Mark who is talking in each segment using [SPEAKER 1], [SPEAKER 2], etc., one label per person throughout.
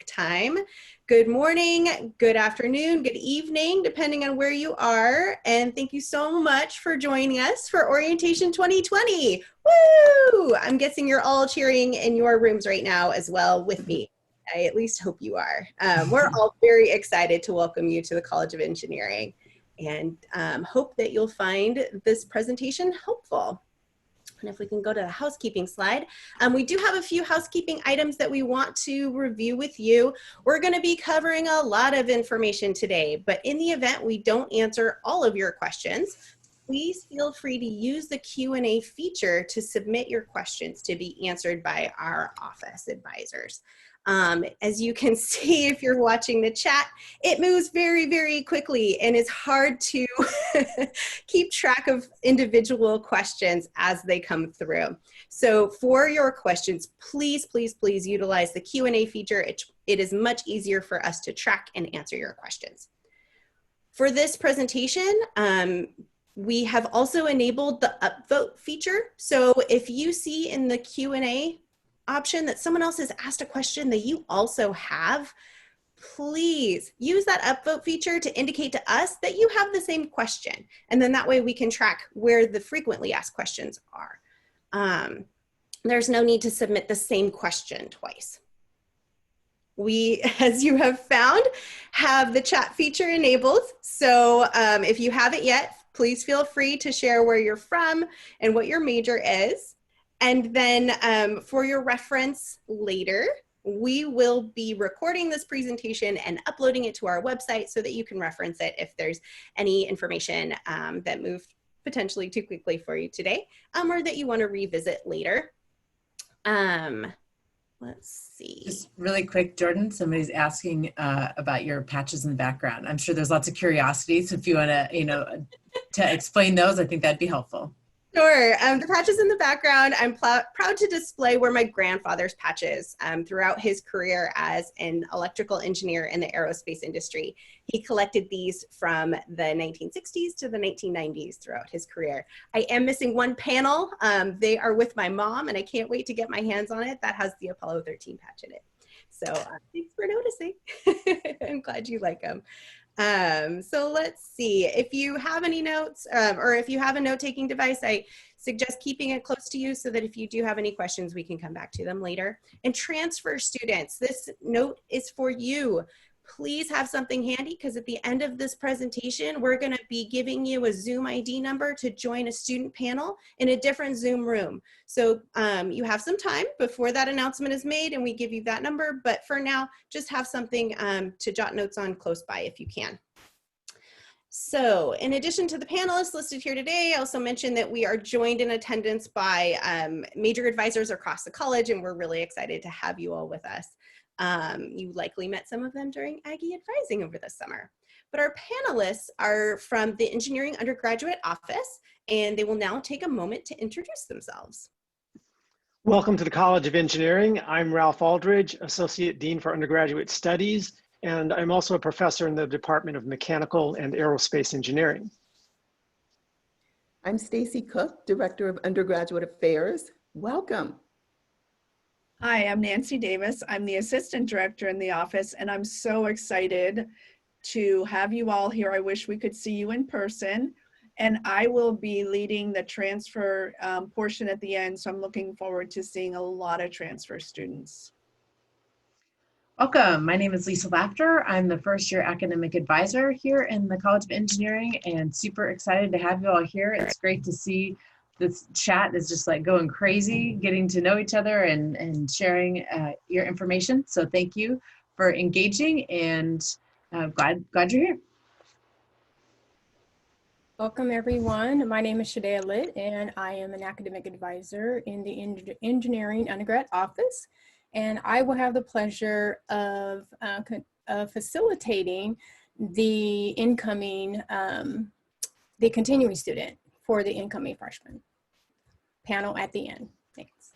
[SPEAKER 1] time. Good morning, good afternoon, good evening, depending on where you are. And thank you so much for joining us for Orientation 2020. Woo! I'm guessing you're all cheering in your rooms right now as well with me. I at least hope you are. We're all very excited to welcome you to the College of Engineering and hope that you'll find this presentation helpful. And if we can go to the housekeeping slide, we do have a few housekeeping items that we want to review with you. We're going to be covering a lot of information today, but in the event we don't answer all of your questions, please feel free to use the Q&A feature to submit your questions to be answered by our office advisors. As you can see, if you're watching the chat, it moves very, very quickly and it's hard to keep track of individual questions as they come through. So for your questions, please, please, please utilize the Q&A feature. It is much easier for us to track and answer your questions. For this presentation, we have also enabled the upvote feature. So if you see in the Q&A option that someone else has asked a question that you also have, please use that upvote feature to indicate to us that you have the same question. And then that way we can track where the frequently asked questions are. There's no need to submit the same question twice. We, as you have found, have the chat feature enabled. So if you haven't yet, please feel free to share where you're from and what your major is. And then for your reference later, we will be recording this presentation and uploading it to our website so that you can reference it if there's any information that moved potentially too quickly for you today, or that you want to revisit later. Let's see.
[SPEAKER 2] Just really quick, Jordan, somebody's asking about your patches in the background. I'm sure there's lots of curiosity, so if you want to, to explain those, I think that'd be helpful.
[SPEAKER 1] Sure. The patches in the background, I'm proud to display were my grandfather's patches throughout his career as an electrical engineer in the aerospace industry. He collected these from the 1960s to the 1990s throughout his career. I am missing one panel. They are with my mom, and I can't wait to get my hands on it. That has the Apollo 13 patch in it. So thanks for noticing. I'm glad you like them. So let's see, if you have any notes or if you have a note-taking device, I suggest keeping it close to you so that if you do have any questions, we can come back to them later. And transfer students, this note is for you. Please have something handy because at the end of this presentation, we're going to be giving you a Zoom ID number to join a student panel in a different Zoom room. So you have some time before that announcement is made and we give you that number. But for now, just have something to jot notes on close by if you can. So in addition to the panelists listed here today, I also mentioned that we are joined in attendance by major advisors across the college, and we're really excited to have you all with us. You likely met some of them during Aggie Advising over the summer. But our panelists are from the Engineering Undergraduate Office, and they will now take a moment to introduce themselves.
[SPEAKER 3] Welcome to the College of Engineering. I'm Ralph Aldridge, Associate Dean for Undergraduate Studies, and I'm also a professor in the Department of Mechanical and Aerospace Engineering.
[SPEAKER 4] I'm Stacy Cook, Director of Undergraduate Affairs. Welcome.
[SPEAKER 5] Hi, I'm Nancy Davis. I'm the Assistant Director in the office, and I'm so excited to have you all here. I wish we could see you in person, and I will be leading the transfer portion at the end, so I'm looking forward to seeing a lot of transfer students.
[SPEAKER 2] Welcome. My name is Lisa Lafter. I'm the first year academic advisor here in the College of Engineering and super excited to have you all here. It's great to see this chat is just like going crazy, getting to know each other and sharing your information. So thank you for engaging and glad you're here.
[SPEAKER 6] Welcome everyone. My name is Shadea Litt and I am an academic advisor in the Engineering Undergrad Office. And I will have the pleasure of facilitating the incoming, the continuing student for the incoming freshman panel at the end. Thanks.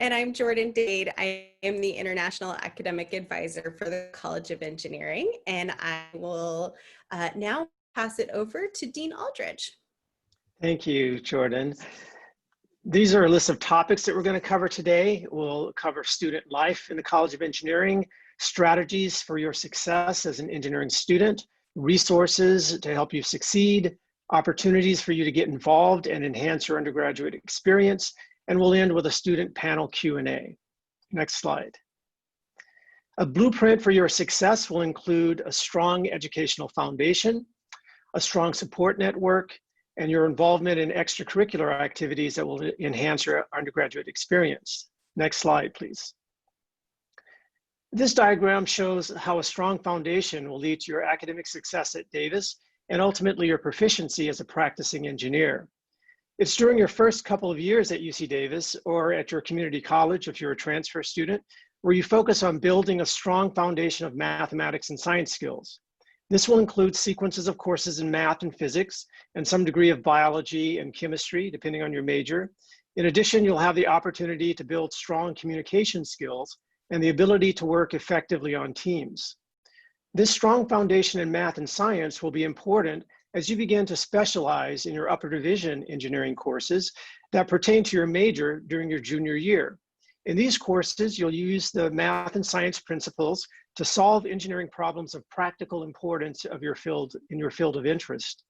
[SPEAKER 1] And I'm Jordan Dade. I am the International Academic Advisor for the College of Engineering. And I will now pass it over to Dean Aldridge.
[SPEAKER 3] Thank you, Jordan. These are a list of topics that we're going to cover today. We'll cover student life in the College of Engineering, strategies for your success as an engineering student, resources to help you succeed, opportunities for you to get involved and enhance your undergraduate experience, and we'll end with a student panel Q&A. Next slide. A blueprint for your success will include a strong educational foundation, a strong support network, and your involvement in extracurricular activities that will enhance your undergraduate experience. Next slide, please. This diagram shows how a strong foundation will lead to your academic success at Davis and ultimately your proficiency as a practicing engineer. It's during your first couple of years at UC Davis or at your community college if you're a transfer student, where you focus on building a strong foundation of mathematics and science skills. This will include sequences of courses in math and physics and some degree of biology and chemistry, depending on your major. In addition, you'll have the opportunity to build strong communication skills and the ability to work effectively on teams. This strong foundation in math and science will be important as you begin to specialize in your upper division engineering courses that pertain to your major during your junior year. In these courses, you'll use the math and science principles to solve engineering problems of practical importance of your field, in your field of interest.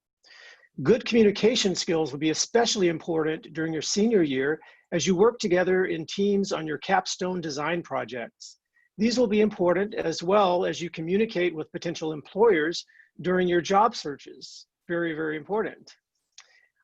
[SPEAKER 3] Good communication skills will be especially important during your senior year as you work together in teams on your capstone design projects. These will be important as well as you communicate with potential employers during your job searches. Very, very important.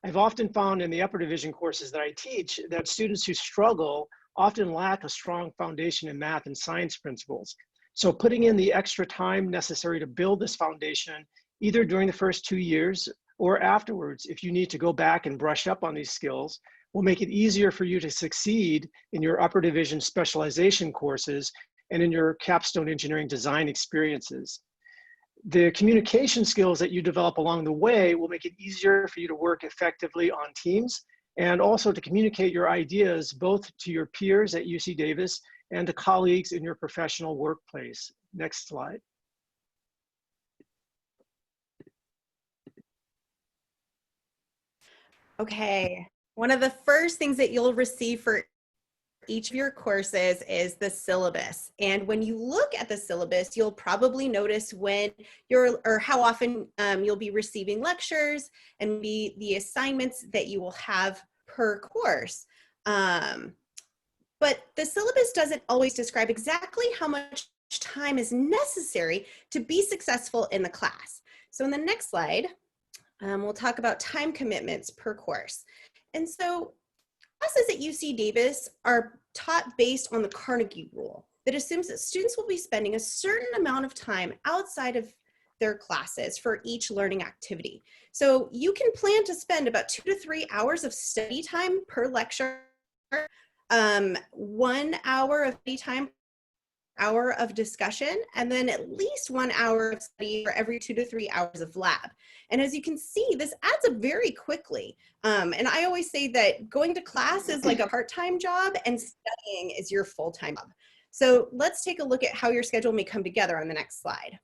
[SPEAKER 3] I've often found in the upper division courses that I teach that students who struggle often lack a strong foundation in math and science principles. So putting in the extra time necessary to build this foundation, either during the first 2 years or afterwards, if you need to go back and brush up on these skills, will make it easier for you to succeed in your upper division specialization courses and in your capstone engineering design experiences. The communication skills that you develop along the way will make it easier for you to work effectively on teams and also to communicate your ideas both to your peers at UC Davis and to colleagues in your professional workplace. Next slide.
[SPEAKER 1] Okay, one of the first things that you'll receive for each of your courses is the syllabus. And when you look at the syllabus, you'll probably notice when or how often you'll be receiving lectures and the assignments that you will have per course. But the syllabus doesn't always describe exactly how much time is necessary to be successful in the class. So in the next slide, we'll talk about time commitments per course. And so classes at UC Davis are taught based on the Carnegie Rule that assumes that students will be spending a certain amount of time outside of their classes for each learning activity. So you can plan to spend about 2 to 3 hours of study time per lecture, 1 hour of study time, hour of discussion, and then at least 1 hour of study for every 2 to 3 hours of lab. And as you can see, this adds up very quickly. And I always say that going to class is like a part-time job and studying is your full-time job. So let's take a look at how your schedule may come together on the next slide.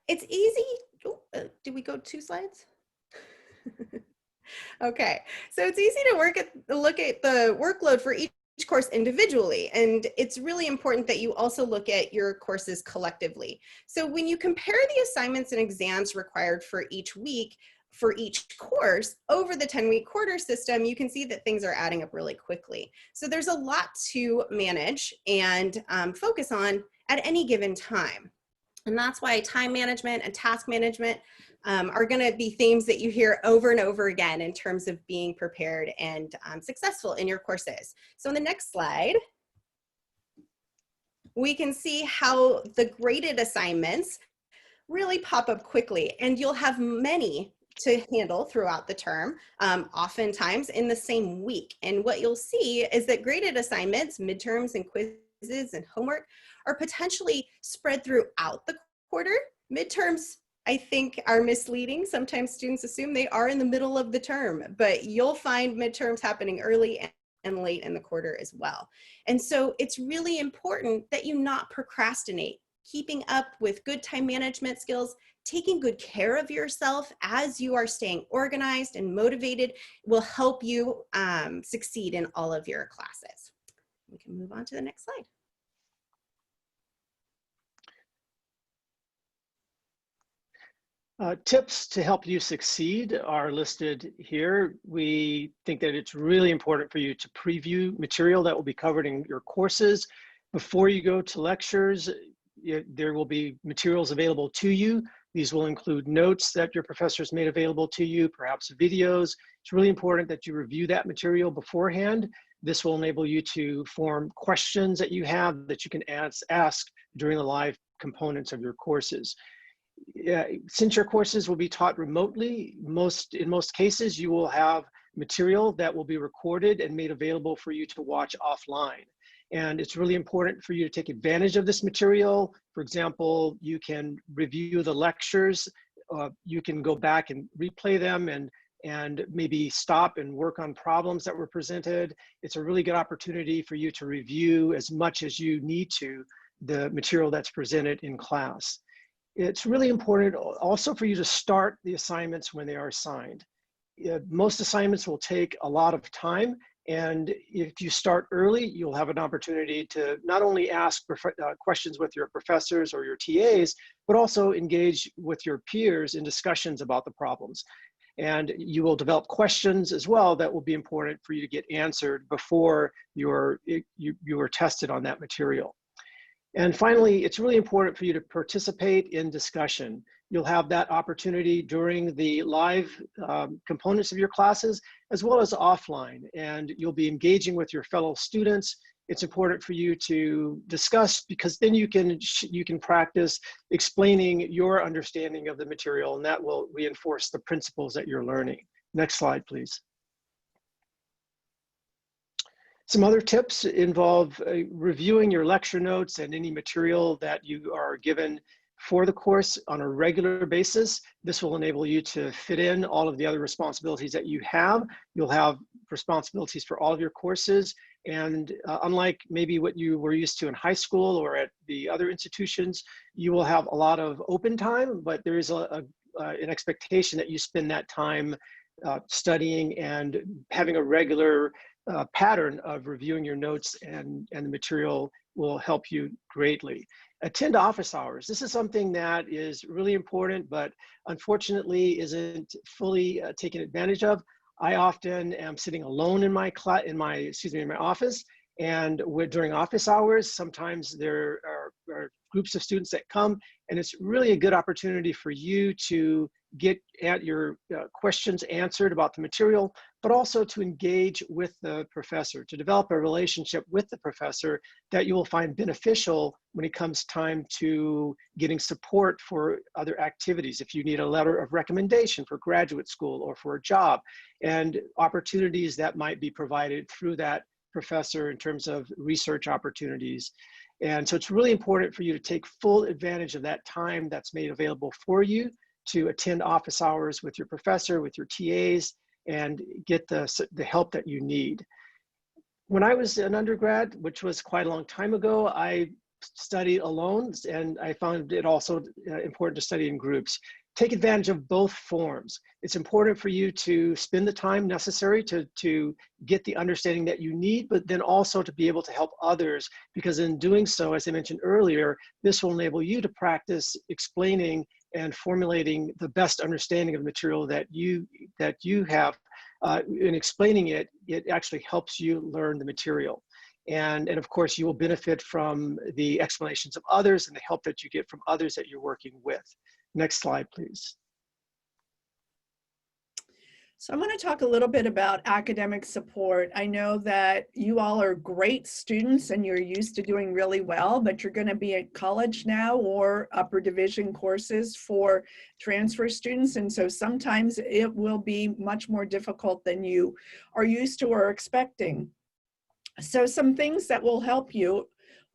[SPEAKER 1] It's easy. Did we go 2 slides? Okay, so it's easy to look at the workload for each course individually, and it's really important that you also look at your courses collectively. So when you compare the assignments and exams required for each week for each course over the 10-week quarter system, you can see that things are adding up really quickly. So there's a lot to manage and focus on at any given time. And that's why time management and task management are going to be themes that you hear over and over again in terms of being prepared and successful in your courses. So on the next slide, we can see how the graded assignments really pop up quickly, and you'll have many to handle throughout the term, oftentimes in the same week. And what you'll see is that graded assignments, midterms and quizzes and homework are potentially spread throughout the quarter. Midterms, I think, are misleading. Sometimes students assume they are in the middle of the term, but you'll find midterms happening early and late in the quarter as well. And so it's really important that you not procrastinate keeping up with good time management skills, taking good care of yourself as you are staying organized and motivated will help you succeed in all of your classes. We can move on to the next slide.
[SPEAKER 3] Tips to help you succeed are listed here. We think that it's really important for you to preview material that will be covered in your courses. Before you go to lectures, there will be materials available to you. These will include notes that your professors made available to you, perhaps videos. It's really important that you review that material beforehand. This will enable you to form questions that you have that you can ask during the live components of your courses. Since your courses will be taught remotely, in most cases, you will have material that will be recorded and made available for you to watch offline. And it's really important for you to take advantage of this material. For example, you can review the lectures, you can go back and replay them and maybe stop and work on problems that were presented. It's a really good opportunity for you to review as much as you need to the material that's presented in class. It's really important also for you to start the assignments when they are assigned. Most assignments will take a lot of time, and if you start early, you'll have an opportunity to not only ask questions with your professors or your TAs, but also engage with your peers in discussions about the problems. And you will develop questions as well that will be important for you to get answered before you are tested on that material. And finally, it's really important for you to participate in discussion. You'll have that opportunity during the live components of your classes, as well as offline, and you'll be engaging with your fellow students. It's important for you to discuss, because then you can practice explaining your understanding of the material, and that will reinforce the principles that you're learning. Next slide, please. Some other tips involve reviewing your lecture notes and any material that you are given for the course on a regular basis. This will enable you to fit in all of the other responsibilities that you have. You'll have responsibilities for all of your courses, and unlike maybe what you were used to in high school or at the other institutions, you will have a lot of open time, but there is an expectation that you spend that time studying and having a regular pattern of reviewing your notes, and the material will help you greatly. Attend office hours. This is something that is really important, but unfortunately isn't fully taken advantage of. I often am sitting alone in my office, and during office hours, sometimes there are groups of students that come, and it's really a good opportunity for you to get at your questions answered about the material, but also to engage with the professor, to develop a relationship with the professor that you will find beneficial when it comes time to getting support for other activities. If you need a letter of recommendation for graduate school or for a job, and opportunities that might be provided through that professor in terms of research opportunities. And so it's really important for you to take full advantage of that time that's made available for you to attend office hours with your professor, with your TAs, and get the help that you need. When I was an undergrad, which was quite a long time ago, I studied alone, and I found it also important to study in groups. Take advantage of both forms. It's important for you to spend the time necessary to get the understanding that you need, but then also to be able to help others, because in doing so, as I mentioned earlier, this will enable you to practice explaining and formulating the best understanding of the material that you have. In explaining it, it actually helps you learn the material. And of course, you will benefit from the explanations of others and the help that you get from others that you're working with. Next slide, please.
[SPEAKER 5] So I'm going to talk a little bit about academic support. I know that you all are great students and you're used to doing really well, but you're going to be at college now or upper division courses for transfer students. And so sometimes it will be much more difficult than you are used to or expecting. So some things that will help you.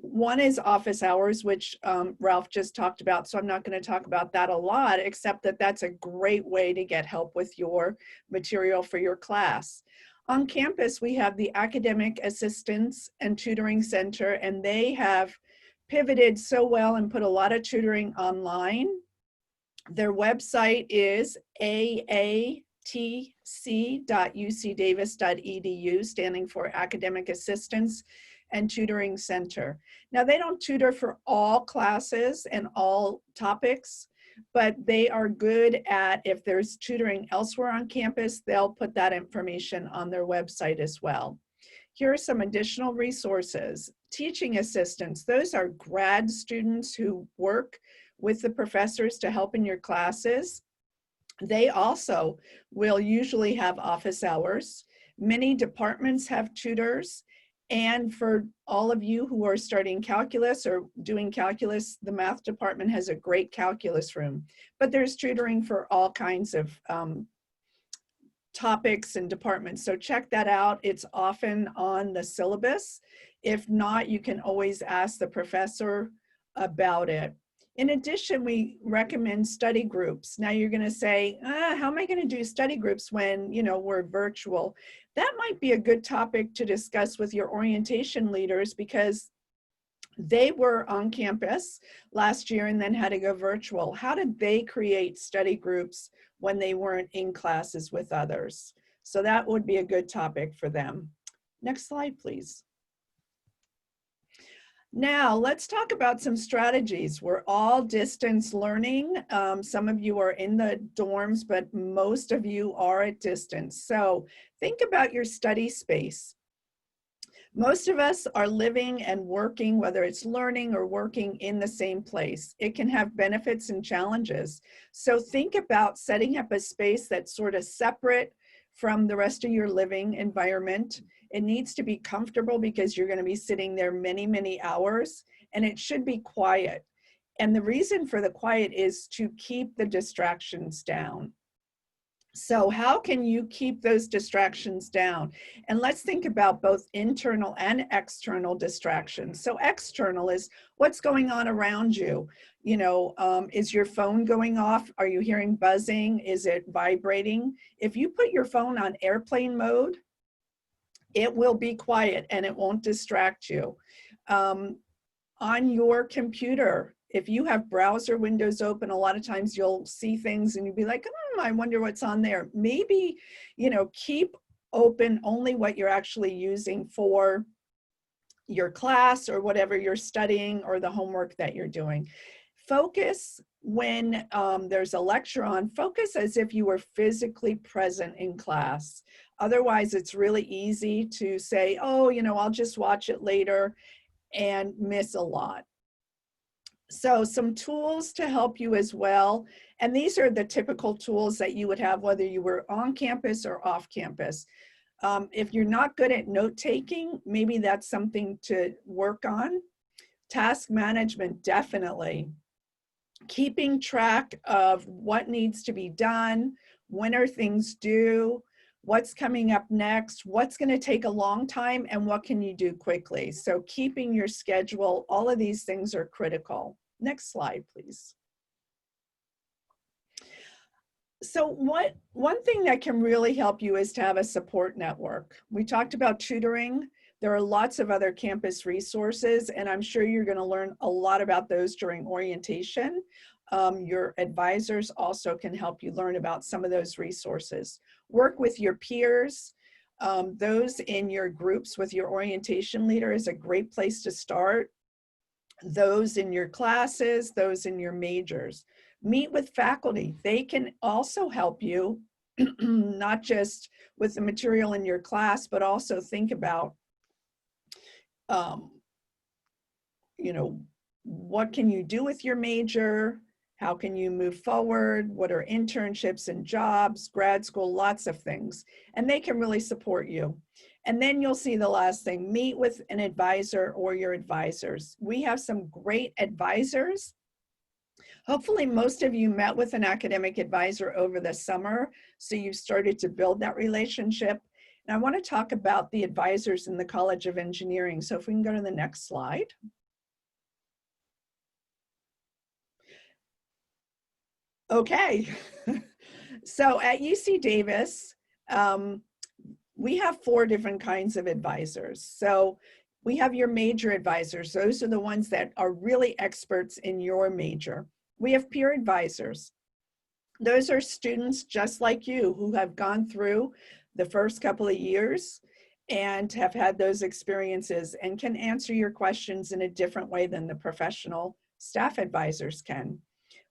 [SPEAKER 5] One is office hours, which Ralph just talked about, so I'm not going to talk about that a lot, except that that's a great way to get help with your material for your class. On campus, we have the Academic Assistance and Tutoring Center, and they have pivoted so well and put a lot of tutoring online. Their website is aatc.ucdavis.edu, standing for Academic Assistance and Tutoring Center. Now, they don't tutor for all classes and all topics, but they are good at, if there's tutoring elsewhere on campus, they'll put that information on their website as well. Here are some additional resources. Teaching assistants, those are grad students who work with the professors to help in your classes. They also will usually have office hours. Many departments have tutors. And for all of you who are studying calculus or doing calculus, the math department has a great calculus room. But there's tutoring for all kinds of topics and departments. So check that out. It's often on the syllabus. If not, you can always ask the professor about it. In addition, we recommend study groups. Now you're going to say, how am I going to do study groups when, we're virtual? That might be a good topic to discuss with your orientation leaders, because they were on campus last year and then had to go virtual. How did they create study groups when they weren't in classes with others? So that would be a good topic for them. Next slide, please. Now, let's talk about some strategies. We're all distance learning. Some of you are in the dorms, but most of you are at distance. So think about your study space. Most of us are living and working, whether it's learning or working, in the same place. It can have benefits and challenges. So think about setting up a space that's sort of separate from the rest of your living environment. It needs to be comfortable because you're going to be sitting there many, many hours, and it should be quiet. And the reason for the quiet is to keep the distractions down. So how can you keep those distractions down? And let's think about both internal and external distractions. So external is what's going on around you. Is your phone going off? Are you hearing buzzing? Is it vibrating? If you put your phone on airplane mode, it will be quiet and it won't distract you. On your computer, if you have browser windows open, a lot of times you'll see things and you'll be like, I wonder what's on there. Maybe, keep open only what you're actually using for your class or whatever you're studying or the homework that you're doing. Focus when there's a lecture on, focus as if you were physically present in class. Otherwise, it's really easy to say, I'll just watch it later, and miss a lot. So some tools to help you as well. And these are the typical tools that you would have whether you were on campus or off campus. If you're not good at note-taking, maybe that's something to work on. Task management, definitely. Keeping track of what needs to be done, when are things due, what's coming up next, what's going to take a long time, and what can you do quickly. So keeping your schedule, all of these things are critical. Next slide, please. So one thing that can really help you is to have a support network. We talked about tutoring. There are lots of other campus resources, and I'm sure you're going to learn a lot about those during orientation. Your advisors also can help you learn about some of those resources. Work with your peers. Those in your groups with your orientation leader is a great place to start. Those in your classes, those in your majors. Meet with faculty. They can also help you, not just with the material in your class, but also think about, what can you do with your major? How can you move forward? What are internships and jobs, grad school, lots of things. And they can really support you. And then you'll see the last thing, meet with an advisor or your advisors. We have some great advisors. Hopefully most of you met with an academic advisor over the summer, so you've started to build that relationship. And I want to talk about the advisors in the College of Engineering. So if we can go to the next slide. Okay, so at UC Davis, we have 4 different kinds of advisors. So We have your major advisors. Those are the ones that are really experts in your major. We have peer advisors. Those are students just like you who have gone through the first couple of years and have had those experiences and can answer your questions in a different way than the professional staff advisors can.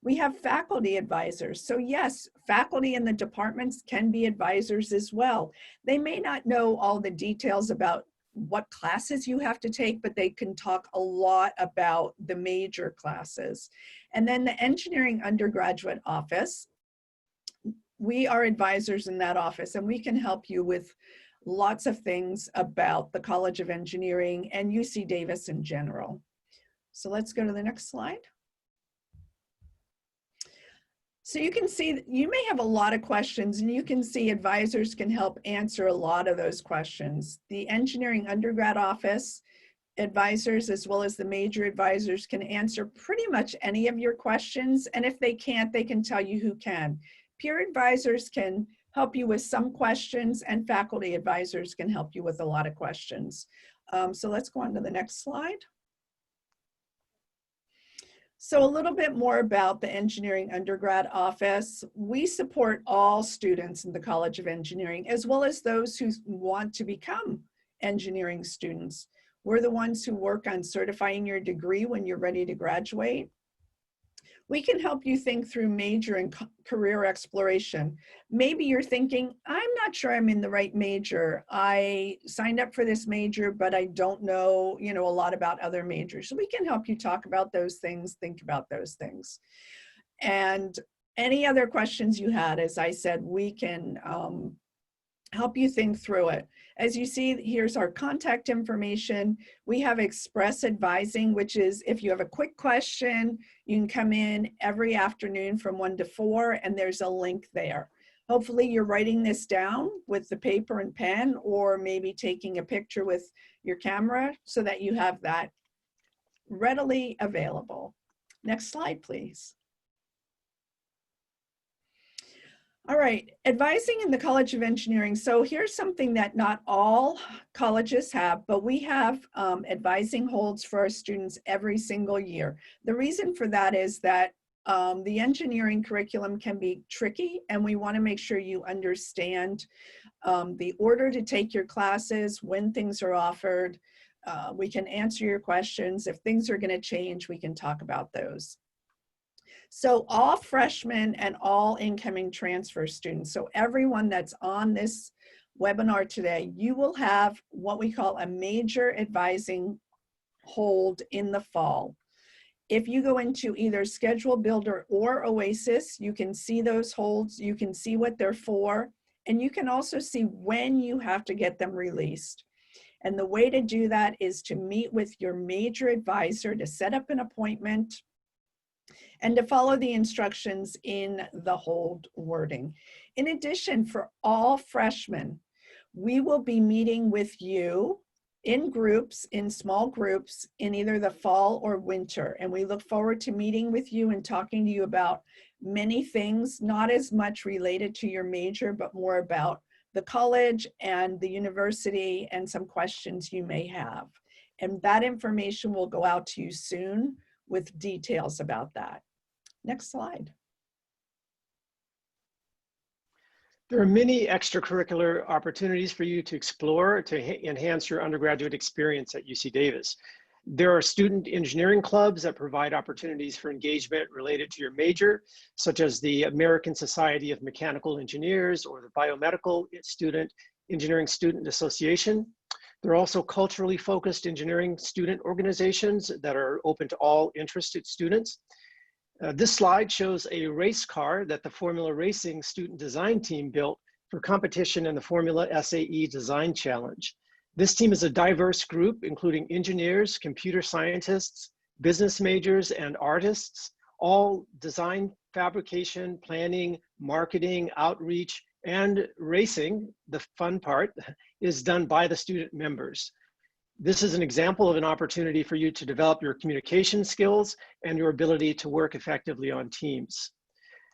[SPEAKER 5] We have faculty advisors. So yes, faculty in the departments can be advisors as well. They may not know all the details about what classes you have to take, but they can talk a lot about the major classes. And then the engineering undergraduate office, we are advisors in that office, and we can help you with lots of things about the College of Engineering and UC Davis in general. So let's go to the next slide. So you can see, you may have a lot of questions, and you can see advisors can help answer a lot of those questions. The engineering undergrad office advisors, as well as the major advisors, can answer pretty much any of your questions. And if they can't, they can tell you who can. Peer advisors can help you with some questions, and faculty advisors can help you with a lot of questions. So let's go on to the next slide. So a little bit more about the engineering undergrad office. We support all students in the College of Engineering, as well as those who want to become engineering students. We're the ones who work on certifying your degree when you're ready to graduate. We can help you think through major and career exploration. Maybe you're thinking, I'm not sure I'm in the right major. I signed up for this major, but I don't know, a lot about other majors. So we can help you talk about those things, think about those things. And any other questions you had, as I said, we can help you think through it. As you see, here's our contact information. We have express advising, which is if you have a quick question, you can come in every afternoon from 1 to 4, and there's a link there. Hopefully you're writing this down with the paper and pen, or maybe taking a picture with your camera so that you have that readily available. Next slide, please. All right, advising in the College of Engineering. So here's something that not all colleges have, but we have advising holds for our students every single year. The reason for that is that the engineering curriculum can be tricky, and we want to make sure you understand the order to take your classes, when things are offered. We can answer your questions. If things are going to change, we can talk about those. So all freshmen and all incoming transfer students, so everyone that's on this webinar today, you will have what we call a major advising hold in the fall. If you go into either Schedule Builder or Oasis, you can see those holds, you can see what they're for, and you can also see when you have to get them released. And the way to do that is to meet with your major advisor to set up an appointment and to follow the instructions in the hold wording. In addition, for all freshmen, we will be meeting with you in groups, in small groups, in either the fall or winter. And we look forward to meeting with you and talking to you about many things, not as much related to your major, but more about the college and the university and some questions you may have. And that information will go out to you soon with details about that. Next slide.
[SPEAKER 3] There are many extracurricular opportunities for you to explore to enhance your undergraduate experience at UC Davis. There are student engineering clubs that provide opportunities for engagement related to your major, such as the American Society of Mechanical Engineers or the Biomedical Engineering Student Association. There are also culturally focused engineering student organizations that are open to all interested students. This slide shows a race car that the Formula Racing student design team built for competition in the Formula SAE Design Challenge. This team is a diverse group, including engineers, computer scientists, business majors, and artists. All design, fabrication, planning, marketing, outreach, and racing, the fun part, is done by the student members. This is an example of an opportunity for you to develop your communication skills and your ability to work effectively on teams.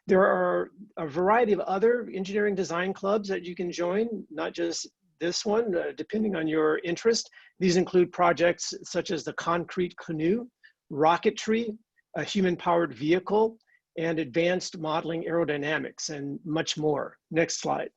[SPEAKER 3] There are a variety of other engineering design clubs that you can join, not just this one, depending on your interest. These include projects such as the concrete canoe, rocketry, a human-powered vehicle, and advanced modeling aerodynamics, and much more. Next slide.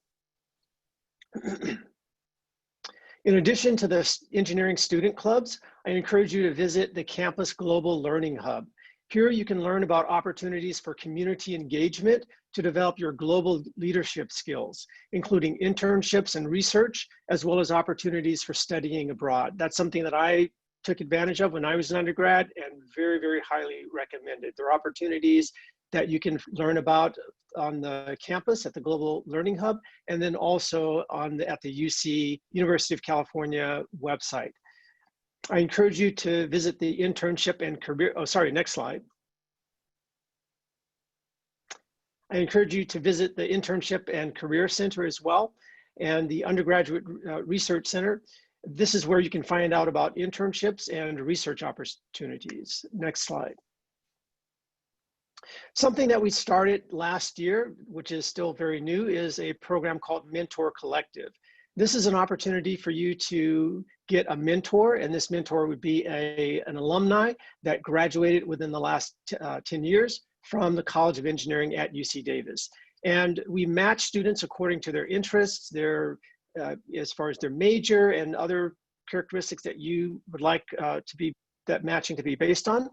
[SPEAKER 3] In addition to the engineering student clubs, I encourage you to visit the Campus Global Learning Hub. Here you can learn about opportunities for community engagement to develop your global leadership skills, including internships and research, as well as opportunities for studying abroad. That's something that I took advantage of when I was an undergrad and very, very highly recommended. There are opportunities that you can learn about on the campus at the Global Learning Hub, and then also at the UC, University of California website. I encourage you to visit the internship and career, next slide. I encourage you to visit the Internship and Career Center as well, and the Undergraduate Research Center. This is where you can find out about internships and research opportunities. Next slide. Something that we started last year, which is still very new, is a program called Mentor Collective. This is an opportunity for you to get a mentor, and this mentor would be an alumni that graduated within the last 10 years from the College of Engineering at UC Davis. And we match students according to their interests, as far as their major and other characteristics that you would like that matching to be based on.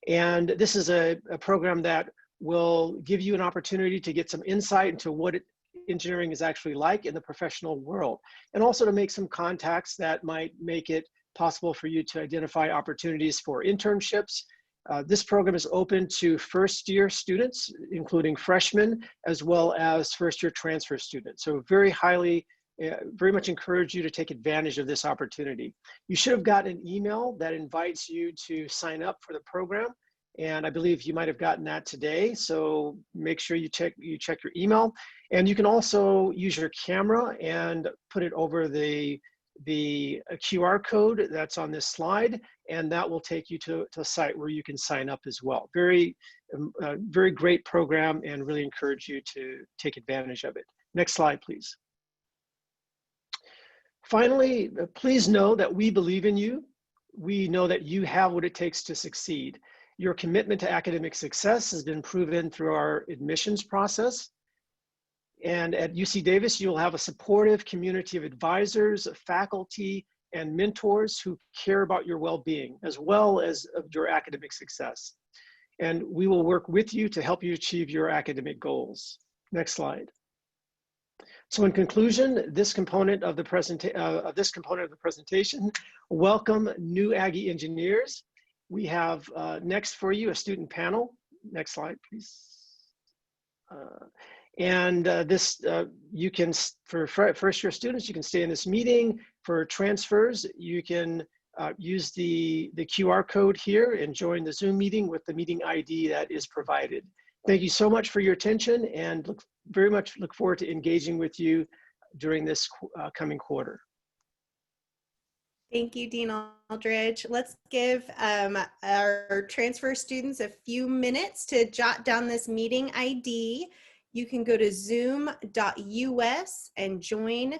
[SPEAKER 3] And this is a program that will give you an opportunity to get some insight into what engineering is actually like in the professional world, and also to make some contacts that might make it possible for you to identify opportunities for internships. This program is open to first-year students, including freshmen, as well as first-year transfer students. So very much encourage you to take advantage of this opportunity. You should have gotten an email that invites you to sign up for the program, and I believe you might have gotten that today. So make sure you check your email, and you can also use your camera and put it over the QR code that's on this slide, and that will take you to a site where you can sign up as well. Very great program, and really encourage you to take advantage of it. Next slide, please. Finally, please know that we believe in you. We know that you have what it takes to succeed. Your commitment to academic success has been proven through our admissions process. And at UC Davis, you'll have a supportive community of advisors, faculty, and mentors who care about your well-being, as well as your academic success. And we will work with you to help you achieve your academic goals. Next slide. So in conclusion, this component of the presentation, welcome new Aggie engineers. We have next for you a student panel. Next slide, please. You can, for first-year students, you can stay in this meeting. For transfers, you can use the QR code here and join the Zoom meeting with the meeting ID that is provided. Thank you so much for your attention, and very much look forward to engaging with you during this coming quarter.
[SPEAKER 1] Thank you, Dean Aldridge. Let's give our transfer students a few minutes to jot down this meeting ID. You can go to zoom.us and join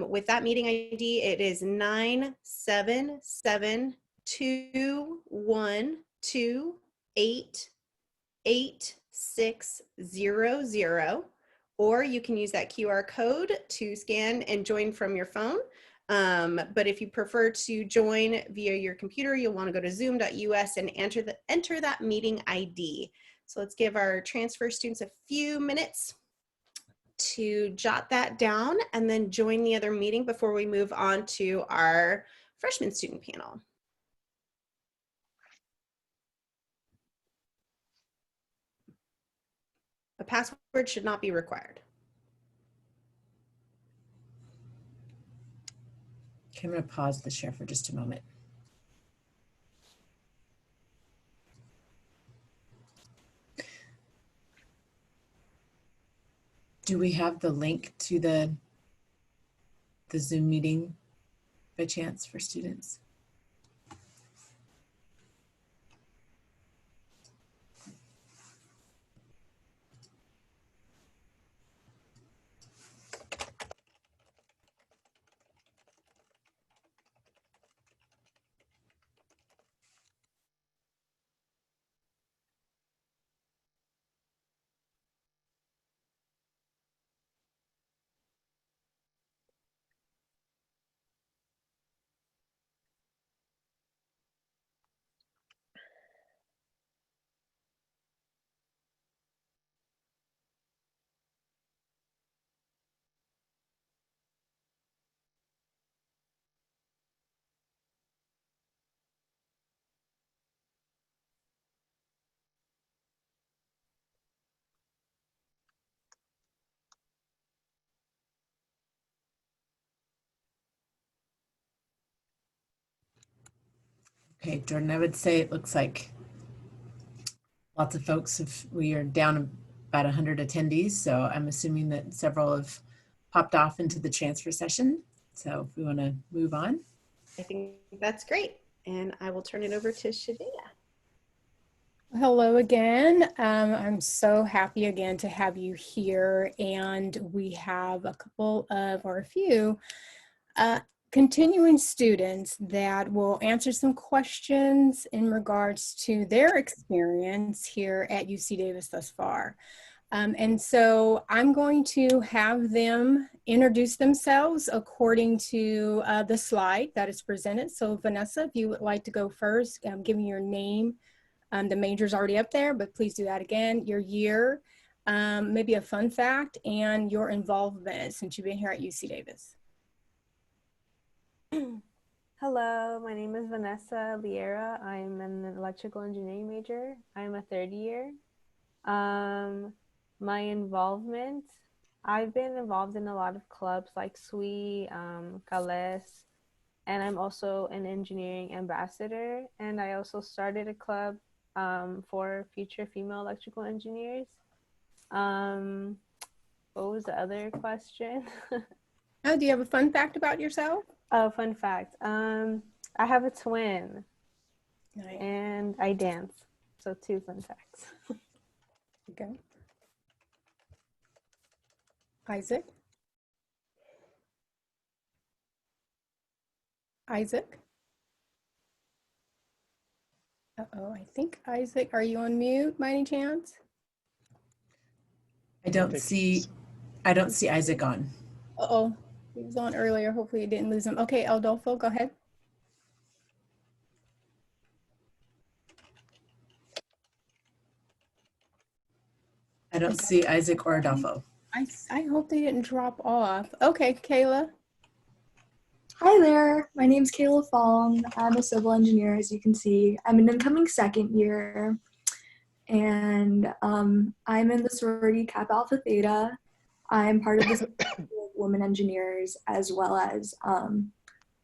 [SPEAKER 1] with that meeting ID. It is 977-212-8600, or you can use that QR code to scan and join from your phone. But if you prefer to join via your computer, you'll want to go to zoom.us and enter that meeting ID. So let's give our transfer students a few minutes to jot that down and then join the other meeting before we move on to our freshman student panel. A password should not be required.
[SPEAKER 2] Okay, I'm going to pause the share for just a moment. Do we have the link to the Zoom meeting by chance for students? Okay, Jordan, I would say it looks like lots of folks, we are down about 100 attendees, so I'm assuming that several have popped off into the transfer session. So if we want to move on.
[SPEAKER 1] I think that's great. And I will turn it over to Shadea.
[SPEAKER 6] Hello again. I'm so happy again to have you here, and we have a couple of, or a few, continuing students that will answer some questions in regards to their experience here at UC Davis thus far. And so I'm going to have them introduce themselves according to the slide that is presented. So Vanessa, if you would like to go first, give me your name. The major's already up there, but please do that again. Your year, maybe a fun fact, and your involvement since you've been here at UC Davis.
[SPEAKER 7] Hello, my name is Vanessa Liera. I'm an electrical engineering major. I'm a third year. My involvement, I've been involved in a lot of clubs like SWE, CALES, and I'm also an engineering ambassador. And I also started a club for future female electrical engineers. What was the other question?
[SPEAKER 6] Oh, do you have a fun fact about yourself?
[SPEAKER 7] Oh, fun fact. I have a twin.
[SPEAKER 6] Nice.
[SPEAKER 7] And I dance. So 2 fun facts.
[SPEAKER 6] Okay. Isaac? Isaac? Uh-oh, I think Isaac, are you on mute by any chance?
[SPEAKER 2] I don't see Isaac on.
[SPEAKER 6] Uh-oh, he was on earlier. Hopefully you didn't lose him. Okay, Adolfo, go ahead.
[SPEAKER 2] I don't see Isaac or Adolfo.
[SPEAKER 6] I hope they didn't drop off. Okay, Kayla.
[SPEAKER 8] Hi there, my name's Kayla Fong. I'm a civil engineer, as you can see. I'm an incoming second year, and I'm in the sorority Kappa Alpha Theta. I'm part of the Society of Women Engineers, as well as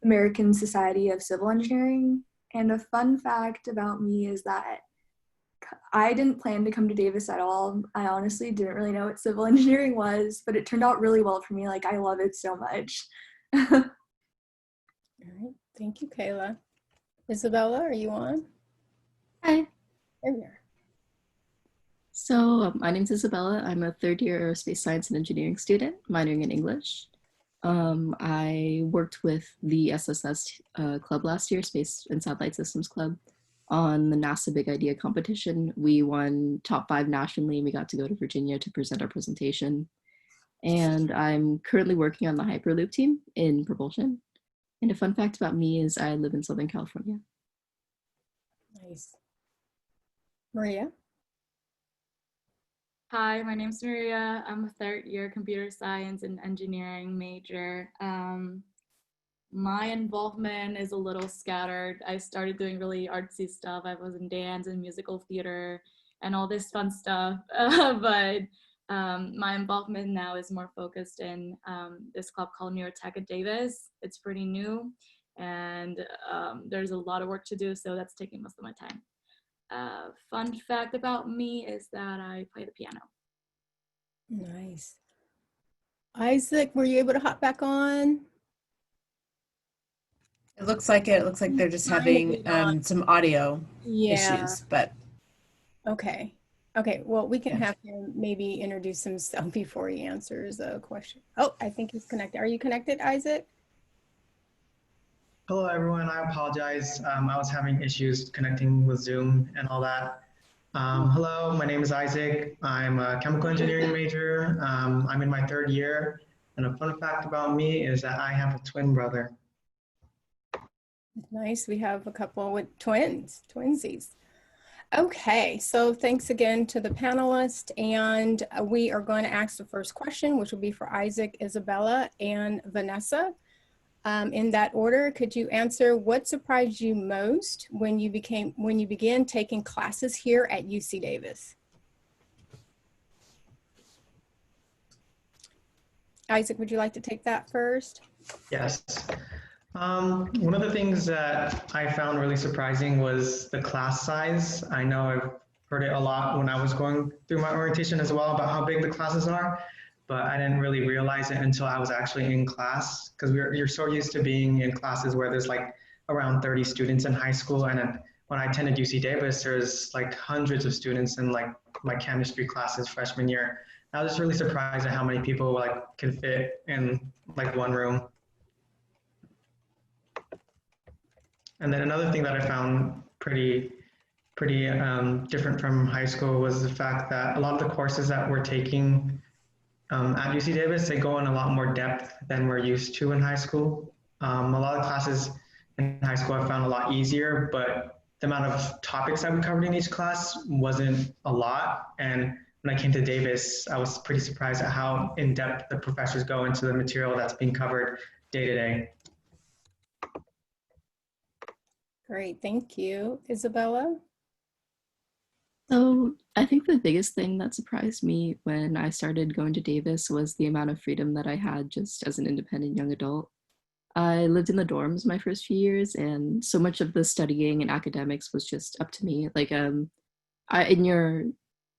[SPEAKER 8] American Society of Civil Engineering. And a fun fact about me is that I didn't plan to come to Davis at all. I honestly didn't really know what civil engineering was, but it turned out really well for me. Like, I love it so much.
[SPEAKER 6] All right, thank you, Kayla. Isabella, are you on?
[SPEAKER 9] Hi.
[SPEAKER 6] There we are.
[SPEAKER 9] So my name's Isabella. I'm a third year aerospace science and engineering student, minoring in English. I worked with the SSS club last year, Space and Satellite Systems Club, on the NASA Big Idea competition. We won top 5 nationally, and we got to go to Virginia to present our presentation. And I'm currently working on the Hyperloop team in propulsion. And a fun fact about me is I live in Southern California.
[SPEAKER 6] Nice. Maria?
[SPEAKER 10] Hi, my name's Maria. I'm a third year computer science and engineering major. My involvement is a little scattered. I started doing really artsy stuff. I was in dance and musical theater and all this fun stuff. But my involvement now is more focused in this club called Neurotech at Davis. It's pretty new, and there's a lot of work to do, so that's taking most of my time. Fun fact about me is that I play the piano.
[SPEAKER 6] Nice. Isaac, were you able to hop back on?
[SPEAKER 2] It looks like they're just having some audio issues, but
[SPEAKER 6] Okay. Okay, well, we can have him maybe introduce himself before he answers a question. Oh, I think he's connected. Are you connected, Isaac?
[SPEAKER 11] Hello, everyone. I apologize. I was having issues connecting with Zoom and all that. Hello, my name is Isaac. I'm a chemical engineering major. I'm in my 3rd year. And a fun fact about me is that I have a twin brother.
[SPEAKER 6] Nice. We have a couple with twinsies. Okay, so thanks again to the panelists, and we are going to ask the first question, which will be for Isaac, Isabella, and Vanessa. In that order, could you answer what surprised you most when you began taking classes here at UC Davis? Isaac, would you like to take that first?
[SPEAKER 11] Yes. One of the things that I found really surprising was the class size. I know I've heard it a lot when I was going through my orientation as well about how big the classes are, but I didn't really realize it until I was actually in class because you're so used to being in classes where there's like around 30 students in high school. And then when I attended UC Davis, there's like hundreds of students in like my chemistry classes freshman year. I was just really surprised at how many people like could fit in like one room. And then another thing that I found pretty different from high school was the fact that a lot of the courses that we're taking at UC Davis, they go in a lot more depth than we're used to in high school. A lot of classes in high school I found a lot easier, but the amount of topics that we covered in each class wasn't a lot. And when I came to Davis, I was pretty surprised at how in depth the professors go into the material that's being covered day to day.
[SPEAKER 6] Great, thank you. Isabella?
[SPEAKER 9] So I think the biggest thing that surprised me when I started going to Davis was the amount of freedom that I had just as an independent young adult. I lived in the dorms my first few years, and so much of the studying and academics was just up to me. Like in your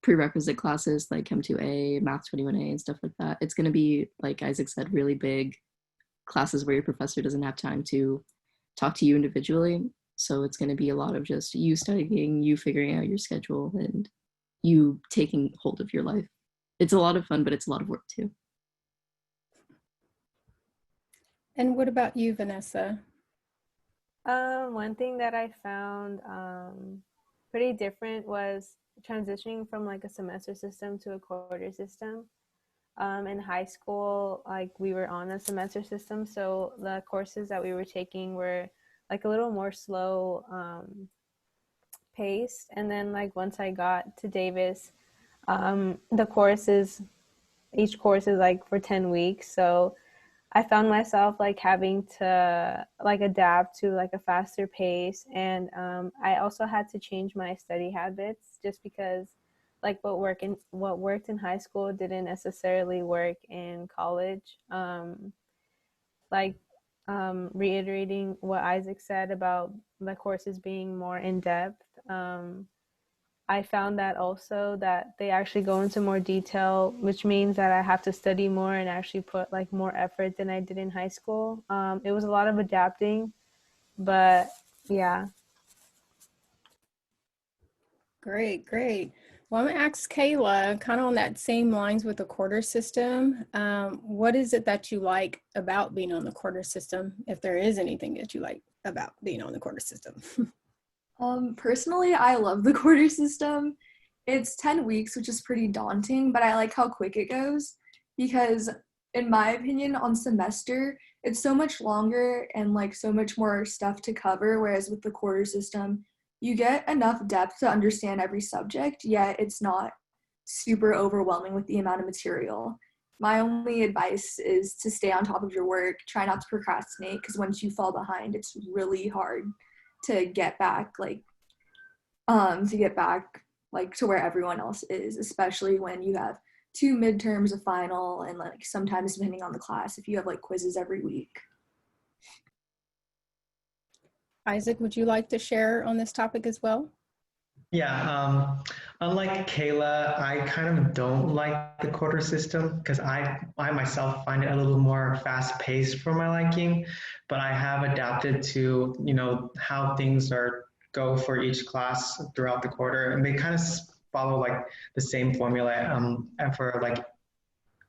[SPEAKER 9] prerequisite classes like Chem 2A, Math 21A, and stuff like that, it's going to be, like Isaac said, really big classes where your professor doesn't have time to talk to you individually. So it's going to be a lot of just you studying, you figuring out your schedule, and you taking hold of your life. It's a lot of fun, but it's a lot of work too.
[SPEAKER 6] And what about you, Vanessa?
[SPEAKER 7] One thing that I found pretty different was transitioning from like a semester system to a quarter system. In high school, like we were on a semester system, so the courses that we were taking were like a little more slow paced. And then like once I got to Davis, the courses, each course is like for 10 weeks. So I found myself like having to like adapt to like a faster pace. And I also had to change my study habits just because like what worked in high school didn't necessarily work in college. Reiterating what Isaac said about the courses being more in depth, I found that also that they actually go into more detail, which means that I have to study more and actually put like more effort than I did in high school. It was a lot of adapting, but yeah.
[SPEAKER 6] Great, great. Well, I'm gonna ask Kayla, kind of on that same lines with the quarter system. What is it that you like about being on the quarter system, if there is anything that you like about being on the quarter system?
[SPEAKER 8] Personally, I love the quarter system. It's 10 weeks, which is pretty daunting, but I like how quick it goes because in my opinion, on semester, it's so much longer and like so much more stuff to cover, whereas with the quarter system, you get enough depth to understand every subject, yet it's not super overwhelming with the amount of material. My only advice is to stay on top of your work, try not to procrastinate, because once you fall behind, it's really hard to get back to where everyone else is, especially when you have 2 midterms, a final, and like sometimes depending on the class, if you have like quizzes every week.
[SPEAKER 6] Isaac, would you like to share on this topic as well?
[SPEAKER 11] Yeah, unlike Kayla, I kind of don't like the quarter system because I myself find it a little more fast-paced for my liking, but I have adapted to, how things go for each class throughout the quarter, and they kind of follow like the same formula for like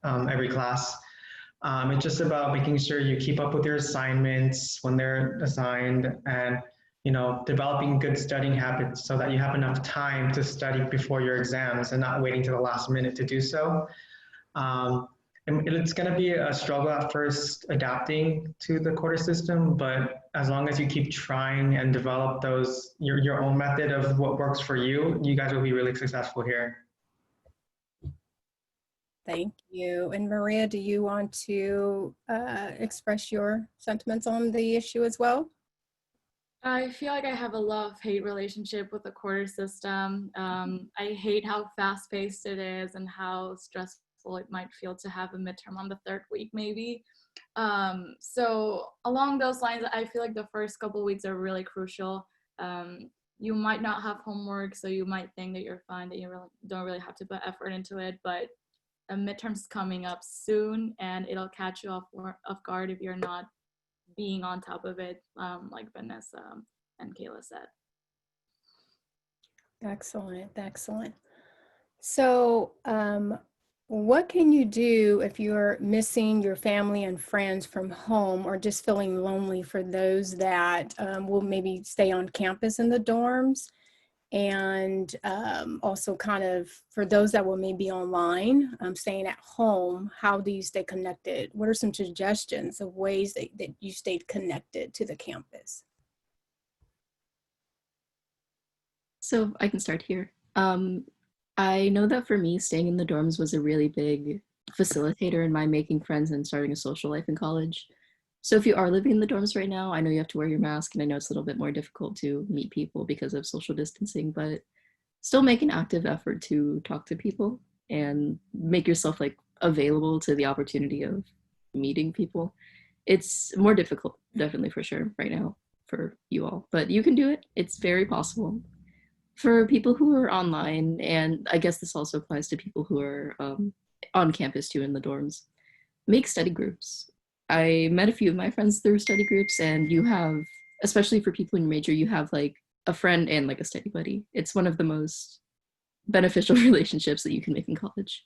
[SPEAKER 11] every class. It's just about making sure you keep up with your assignments when they're assigned and, developing good studying habits so that you have enough time to study before your exams and not waiting to the last minute to do so. And it's going to be a struggle at first adapting to the quarter system, but as long as you keep trying and develop your own method of what works for you, you guys will be really successful here.
[SPEAKER 6] Thank you. And Maria, do you want to express your sentiments on the issue as well?
[SPEAKER 10] I feel like I have a love-hate relationship with the quarter system. I hate how fast-paced it is and how stressful it might feel to have a midterm on the 3rd week maybe. So along those lines, I feel like the first couple weeks are really crucial. You might not have homework, so you might think that you're fine, that you don't really have to put effort into it, but a midterm's coming up soon and it'll catch you off guard if you're not being on top of it, like Vanessa and Kayla said.
[SPEAKER 6] Excellent, excellent. So what can you do if you're missing your family and friends from home, or just feeling lonely for those that will maybe stay on campus in the dorms? And also kind of for those that will maybe online, staying at home, how do you stay connected? What are some suggestions of ways that you stayed connected to the campus?
[SPEAKER 9] So I can start here. I know that for me, staying in the dorms was a really big facilitator in my making friends and starting a social life in college. So if you are living in the dorms right now, I know you have to wear your mask, and I know it's a little bit more difficult to meet people because of social distancing, but still make an active effort to talk to people and make yourself like available to the opportunity of meeting people. It's more difficult, definitely, for sure, right now for you all, but you can do it. It's very possible. For people who are online, and I guess this also applies to people who are on campus too in the dorms, make study groups. I met a few of my friends through study groups, and you have, especially for people in your major, you have like a friend and like a study buddy. It's one of the most beneficial relationships that you can make in college.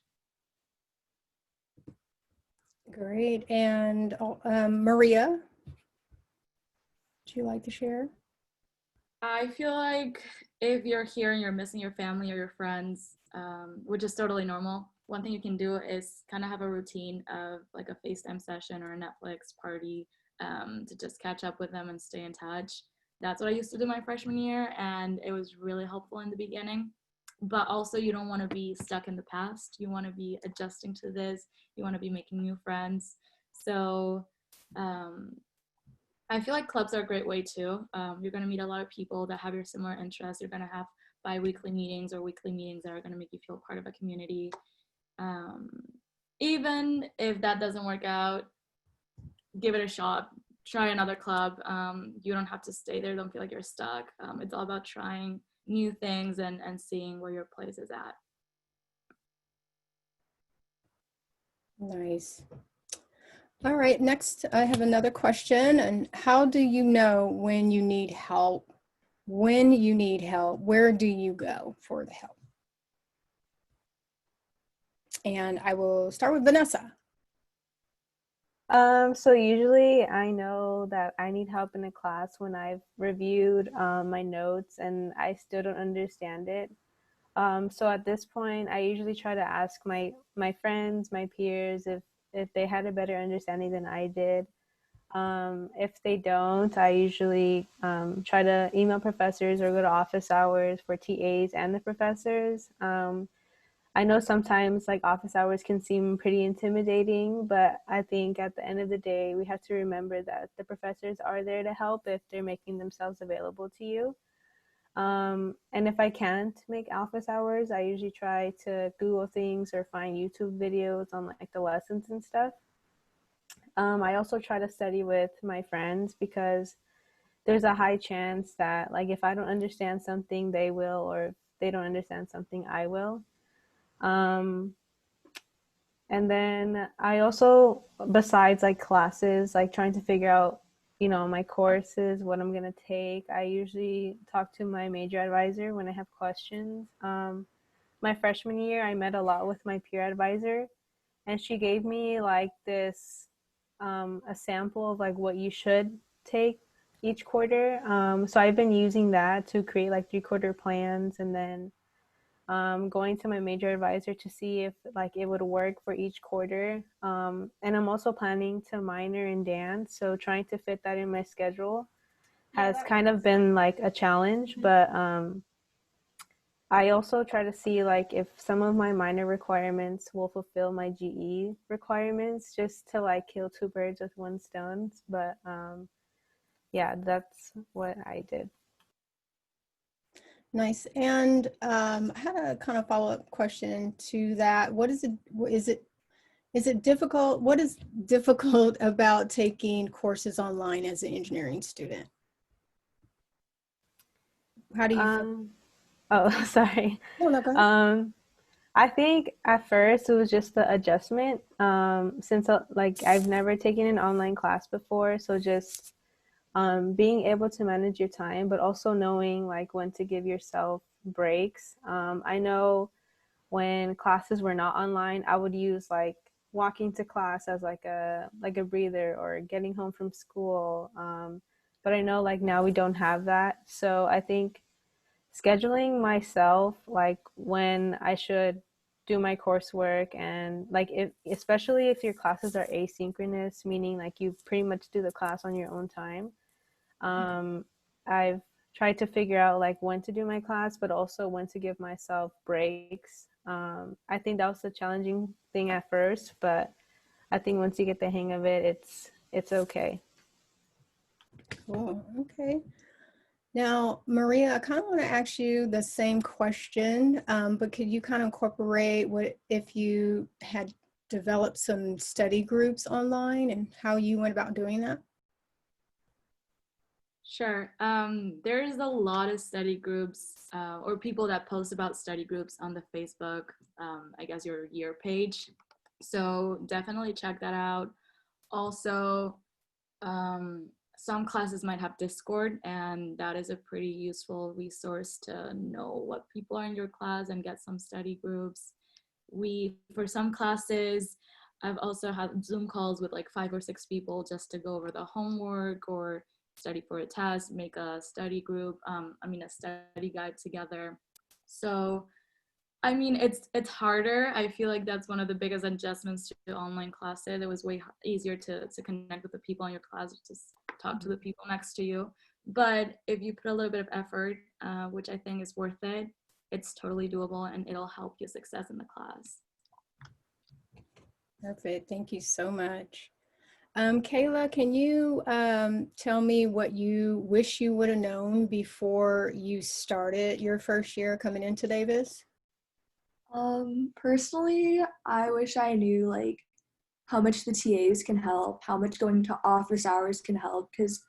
[SPEAKER 6] Great. And Maria, would you like to share?
[SPEAKER 10] I feel like if you're here and you're missing your family or your friends, which is totally normal, one thing you can do is kind of have a routine of like a FaceTime session or a Netflix party, to just catch up with them and stay in touch. That's what I used to do my freshman year, and it was really helpful in the beginning. But also, you don't want to be stuck in the past. You want to be adjusting to this. You want to be making new friends. So I feel like clubs are a great way too. You're going to meet a lot of people that have your similar interests. You're going to have bi-weekly meetings or weekly meetings that are going to make you feel part of a community. Even if that doesn't work out, give it a shot. Try another club. You don't have to stay there. Don't feel like you're stuck. It's all about trying new things and seeing where your place is at.
[SPEAKER 6] Nice. All right, next I have another question. And how do you know when you need help? When you need help, where do you go for the help? And I will start with Vanessa.
[SPEAKER 7] So usually I know that I need help in a class when I've reviewed my notes and I still don't understand it. So at this point, I usually try to ask my friends, my peers, if they had a better understanding than I did. If they don't, I usually try to email professors or go to office hours for TAs and the professors. I know sometimes like office hours can seem pretty intimidating, but I think at the end of the day, we have to remember that the professors are there to help if they're making themselves available to you. And if I can't make office hours, I usually try to Google things or find YouTube videos on like the lessons and stuff. I also try to study with my friends because there's a high chance that like if I don't understand something, they will, or if they don't understand something, I will. And then I also, besides like classes, like trying to figure out, my courses, what I'm going to take, I usually talk to my major advisor when I have questions. My freshman year, I met a lot with my peer advisor, and she gave me like this, a sample of like what you should take each quarter. So I've been using that to create like 3-quarter plans, and then going to my major advisor to see if like it would work for each quarter. And I'm also planning to minor in dance, so trying to fit that in my schedule has kind of been like a challenge, but I also try to see like if some of my minor requirements will fulfill my GE requirements, just to like kill 2 birds with 1 stone. But yeah, that's what I did.
[SPEAKER 6] Nice. And I had a kind of follow-up question to that. What is it? Is it difficult? What is difficult about taking courses online as an engineering student? How do you feel?
[SPEAKER 7] Oh, sorry.
[SPEAKER 6] No, go ahead.
[SPEAKER 7] I think at first it was just the adjustment. Since like I've never taken an online class before, so just being able to manage your time, but also knowing like when to give yourself breaks. I know when classes were not online, I would use like walking to class as like a breather or getting home from school. But I know like now we don't have that, so I think scheduling myself like when I should do my coursework and like if especially if your classes are asynchronous, meaning like you pretty much do the class on your own time. I've tried to figure out like when to do my class, but also when to give myself breaks. I think that was the challenging thing at first, but I think once you get the hang of it, it's okay.
[SPEAKER 6] Cool. Okay. Now, Maria, I kind of want to ask you the same question, but could you kind of incorporate what if you had developed some study groups online and how you went about doing that?
[SPEAKER 10] Sure. There's a lot of study groups or people that post about study groups on the Facebook, I guess your year page. So definitely check that out. Also, some classes might have Discord, and that is a pretty useful resource to know what people are in your class and get some study groups. For some classes, I've also had Zoom calls with like 5 or 6 people just to go over the homework or study for a test, make a study group, a study guide together. So I mean, it's harder. I feel like that's one of the biggest adjustments to online classes. It was way easier to connect with the people in your class, just talk to the people next to you. But if you put a little bit of effort, which I think is worth it, it's totally doable and it'll help your success in the class.
[SPEAKER 6] Perfect. Thank you so much. Kayla, can you tell me what you wish you would have known before you started your first year coming into Davis?
[SPEAKER 8] Personally, I wish I knew like how much the TAs can help, how much going to office hours can help. Because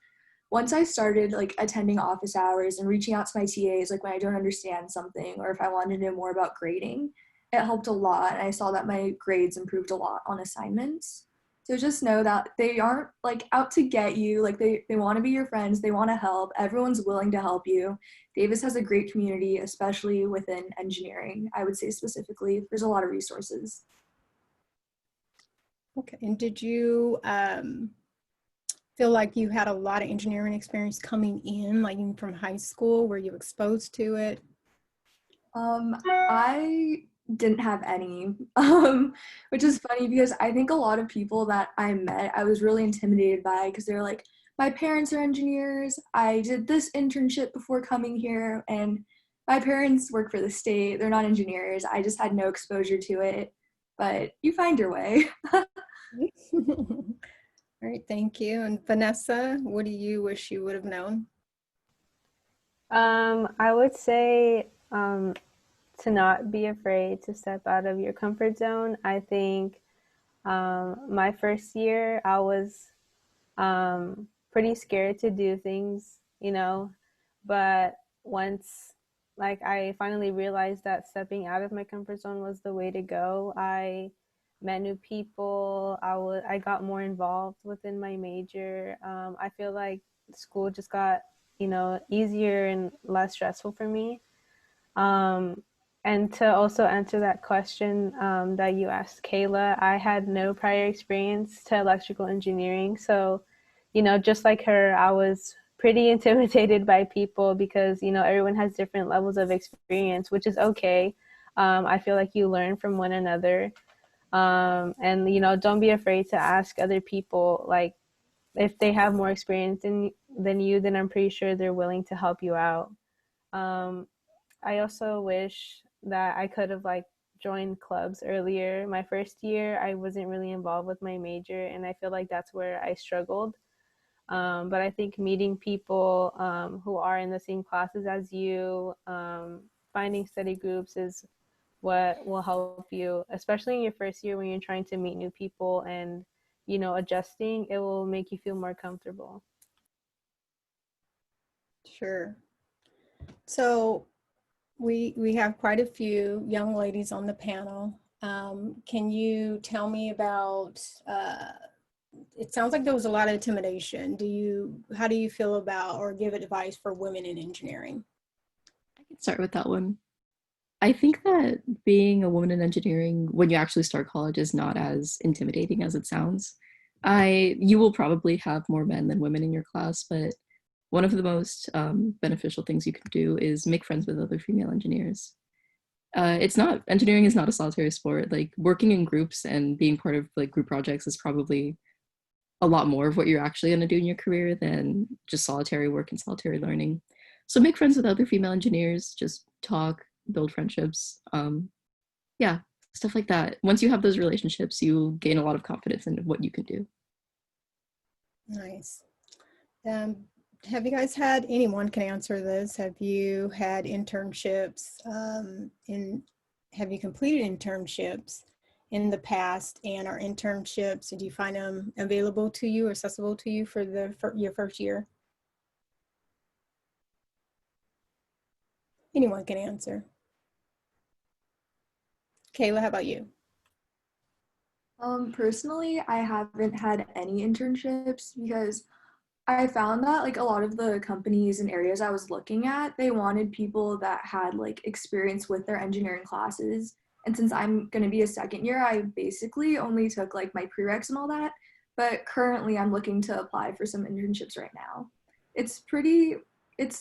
[SPEAKER 8] once I started like attending office hours and reaching out to my TAs, like when I don't understand something or if I wanted to know more about grading, it helped a lot. And I saw that my grades improved a lot on assignments. So just know that they aren't like out to get you. Like they want to be your friends. They want to help. Everyone's willing to help you. Davis has a great community, especially within engineering. I would say specifically, there's a lot of resources.
[SPEAKER 6] Okay, and did you feel like you had a lot of engineering experience coming in, like even from high school? Were you exposed to it?
[SPEAKER 8] I didn't have any, which is funny because I think a lot of people that I met, I was really intimidated by because they're like, my parents are engineers. I did this internship before coming here, and my parents work for the state. They're not engineers. I just had no exposure to it, but you find your way.
[SPEAKER 6] All right, thank you. And Vanessa, what do you wish you would have known?
[SPEAKER 7] I would say to not be afraid to step out of your comfort zone. I think my first year, I was pretty scared to do things, but once like I finally realized that stepping out of my comfort zone was the way to go. I met new people. I got more involved within my major. I feel like school just got, easier and less stressful for me. And to also answer that question that you asked, Kayla, I had no prior experience to electrical engineering. So, just like her, I was pretty intimidated by people because, everyone has different levels of experience, which is okay. I feel like you learn from one another. And, don't be afraid to ask other people, like, if they have more experience than you, then I'm pretty sure they're willing to help you out. I also wish that I could have like joined clubs earlier. My first year, I wasn't really involved with my major, and I feel like that's where I struggled. But I think meeting people who are in the same classes as you, finding study groups is what will help you, especially in your first year when you're trying to meet new people and, you know, adjusting. It will make you feel more comfortable.
[SPEAKER 6] Sure. So we have quite a few young ladies on the panel. Can you tell me about, it sounds like there was a lot of intimidation. How do you feel about or give advice for women in engineering?
[SPEAKER 9] I can start with that one. I think that being a woman in engineering when you actually start college is not as intimidating as it sounds. You will probably have more men than women in your class, but one of the most beneficial things you can do is make friends with other female engineers. Engineering is not a solitary sport. Like working in groups and being part of like group projects is probably a lot more of what you're actually going to do in your career than just solitary work and solitary learning. So make friends with other female engineers, just talk, build friendships. Yeah, stuff like that. Once you have those relationships, you gain a lot of confidence in what you can do.
[SPEAKER 6] Nice. Have you guys had, anyone can answer this, have you had internships have you completed internships in the past, and are internships, do you find them available to you, accessible to you for your first year? Anyone can answer. Kayla, how about you?
[SPEAKER 8] Personally, I haven't had any internships because I found that like a lot of the companies and areas I was looking at, they wanted people that had like experience with their engineering classes. And since I'm going to be a second year, I basically only took like my prereqs and all that. But currently I'm looking to apply for some internships right now. It's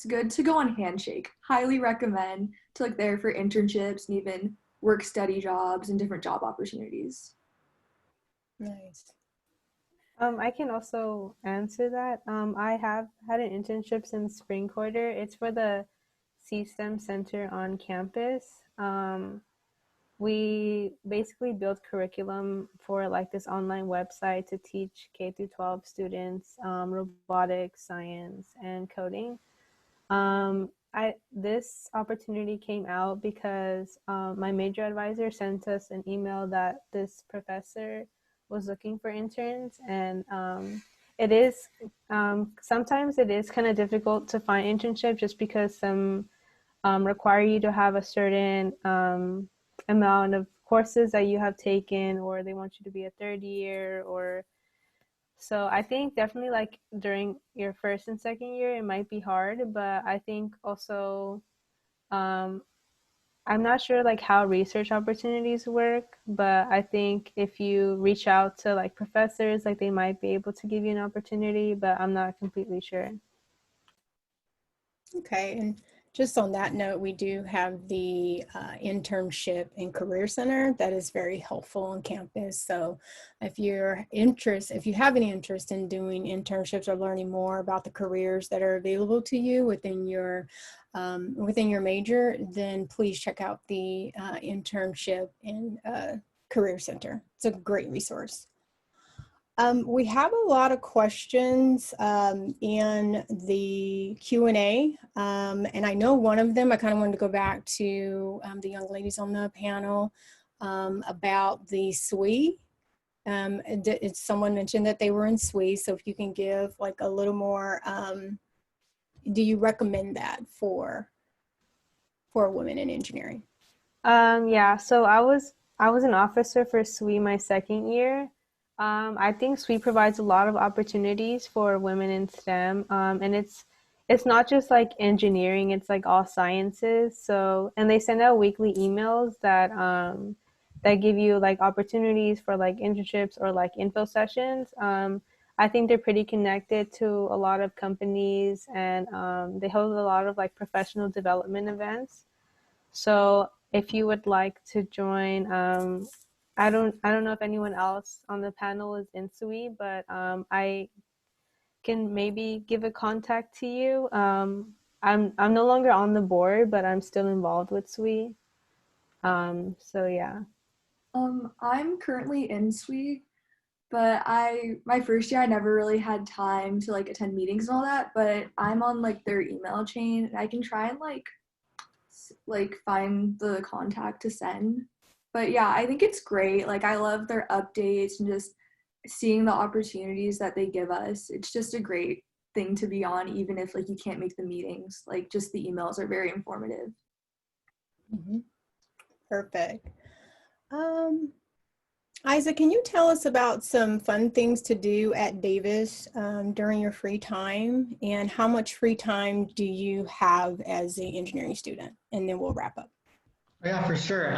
[SPEAKER 8] good to go on Handshake. Highly recommend to look there for internships and even work study jobs and different job opportunities.
[SPEAKER 6] Nice.
[SPEAKER 7] I can also answer that. I have had an internship since spring quarter. It's for the CSTEM Center on campus. We basically built curriculum for like this online website to teach K through 12 students robotics, science, and coding. This opportunity came out because my major advisor sent us an email that this professor was looking for interns, and it is sometimes it is kind of difficult to find internship just because some require you to have a certain amount of courses that you have taken, or they want you to be a third year, or so I think definitely like during your first and second year it might be hard, but I think also I'm not sure like how research opportunities work, but I think if you reach out to like professors, like they might be able to give you an opportunity, but I'm not completely sure.
[SPEAKER 6] Okay, and just on that note, we do have the internship and career center that is very helpful on campus. So if you have any interest in doing internships or learning more about the careers that are available to you within your major, then please check out the internship and career center. It's a great resource. We have a lot of questions in the Q&A, and I know one of them, I kind of wanted to go back to the young ladies on the panel about the SWE. Someone mentioned that they were in SWE, so if you can give like a little more, do you recommend that for women in engineering?
[SPEAKER 7] Yeah, so I was an officer for SWE my second year. I think SWE provides a lot of opportunities for women in STEM, and it's not just like engineering; it's like all sciences. So, and they send out weekly emails that that give you like opportunities for like internships or like info sessions. I think they're pretty connected to a lot of companies, and they hold a lot of like professional development events. So, if you would like to join, I don't know if anyone else on the panel is in SWE, but I can maybe give a contact to you. I'm no longer on the board, but I'm still involved with SWE. So yeah.
[SPEAKER 8] I'm currently in SWE, but my first year I never really had time to like attend meetings and all that, but I'm on like their email chain and I can try and like like find the contact to send. But yeah, I think it's great. Like I love their updates and just seeing the opportunities that they give us. It's just a great thing to be on, even if like you can't make the meetings. Like just the emails are very informative.
[SPEAKER 6] Perfect. Isaac, can you tell us about some fun things to do at Davis during your free time, and how much free time do you have as an engineering student? And then we'll wrap up.
[SPEAKER 11] Yeah, for sure.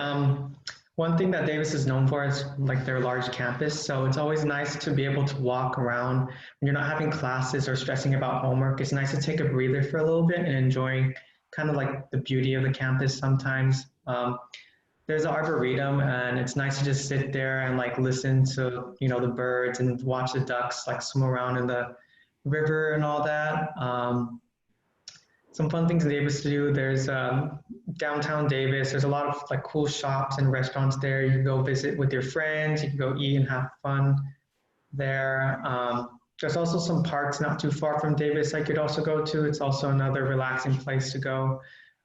[SPEAKER 11] One thing that Davis is known for is like their large campus. So it's always nice to be able to walk around when you're not having classes or stressing about homework. It's nice to take a breather for a little bit and enjoy kind of like the beauty of the campus sometimes. There's an arboretum, and it's nice to just sit there and like listen to, you know, the birds and watch the ducks like swim around in the river and all that. Some fun things in Davis to do. There's downtown Davis. There's a lot of like cool shops and restaurants there. You can go visit with your friends. You can go eat and have fun there. There's also some parks not too far from Davis I could also go to. It's also another relaxing place to go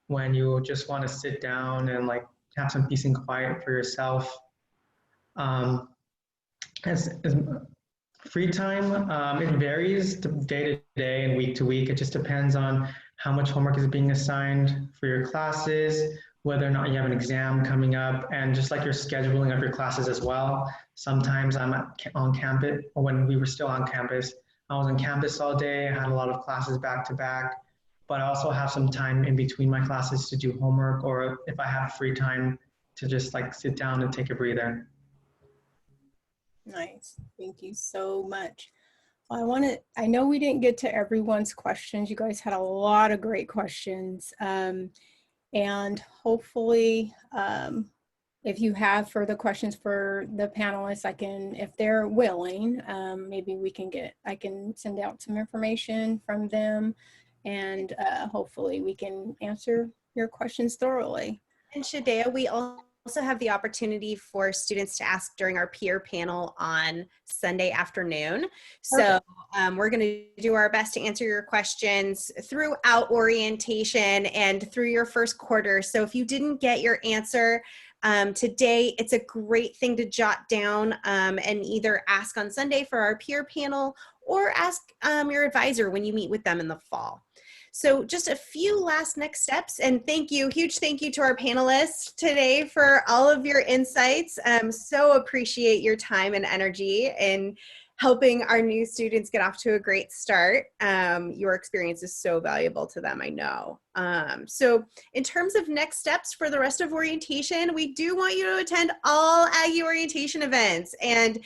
[SPEAKER 11] when you just want to sit down and like have some peace and quiet for yourself. As free time, it varies day to day and week to week. It just depends on how much homework is being assigned for your classes, whether or not you have an exam coming up, and just like your scheduling of your classes as well. Sometimes I'm on campus, or when we were still on campus, I was on campus all day. I had a lot of classes back to back, but I also have some time in between my classes to do homework, or if I have free time to just like sit down and take a breather.
[SPEAKER 6] Nice. Thank you so much. I know we didn't get to everyone's questions. You guys had a lot of great questions. And hopefully, if you have further questions for the panelists, if they're willing, maybe I can send out some information from them, and hopefully we can answer your questions thoroughly.
[SPEAKER 1] And Shadea, we also have the opportunity for students to ask during our peer panel on Sunday afternoon. So we're going to do our best to answer your questions throughout orientation and through your first quarter. So if you didn't get your answer today, it's a great thing to jot down and either ask on Sunday for our peer panel or ask your advisor when you meet with them in the fall. So just a few last next steps, and huge thank you to our panelists today for all of your insights. So appreciate your time and energy in helping our new students get off to a great start. Your experience is so valuable to them, I know. So in terms of next steps for the rest of orientation, we do want you to attend all Aggie orientation events, and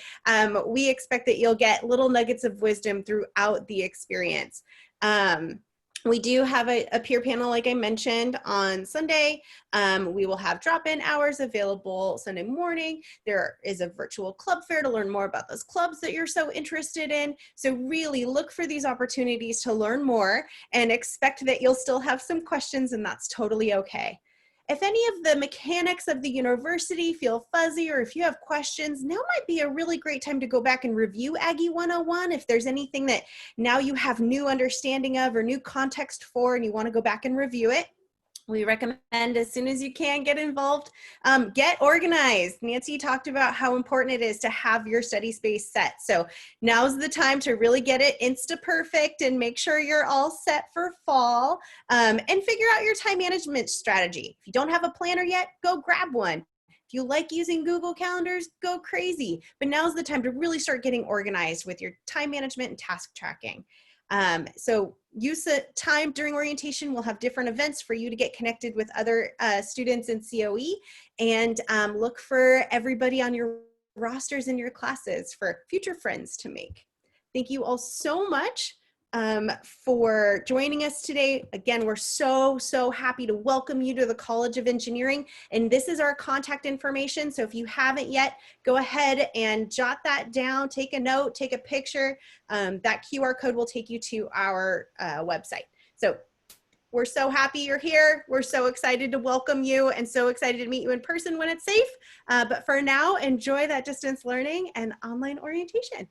[SPEAKER 1] we expect that you'll get little nuggets of wisdom throughout the experience. We do have a peer panel, like I mentioned, on Sunday. We will have drop-in hours available Sunday morning. There is a virtual club fair to learn more about those clubs that you're so interested in. So really look for these opportunities to learn more, and expect that you'll still have some questions, and that's totally okay. If any of the mechanics of the university feel fuzzy, or if you have questions, now might be a really great time to go back and review Aggie 101. If there's anything that now you have new understanding of or new context for, and you want to go back and review it, we recommend as soon as you can get involved, get organized. Nancy talked about how important it is to have your study space set. So now's the time to really get it insta-perfect and make sure you're all set for fall, and figure out your time management strategy. If you don't have a planner yet, go grab one. If you like using Google Calendars, go crazy. But now's the time to really start getting organized with your time management and task tracking. So use the time during orientation. We'll have different events for you to get connected with other students in COE, and look for everybody on your rosters in your classes for future friends to make. Thank you all so much for joining us today. Again, we're so happy to welcome you to the College of Engineering, and this is our contact information. So if you haven't yet, go ahead and jot that down, take a note, take a picture. That QR code will take you to our website. So we're so happy you're here. We're so excited to welcome you, and so excited to meet you in person when it's safe. But for now, enjoy that distance learning and online orientation.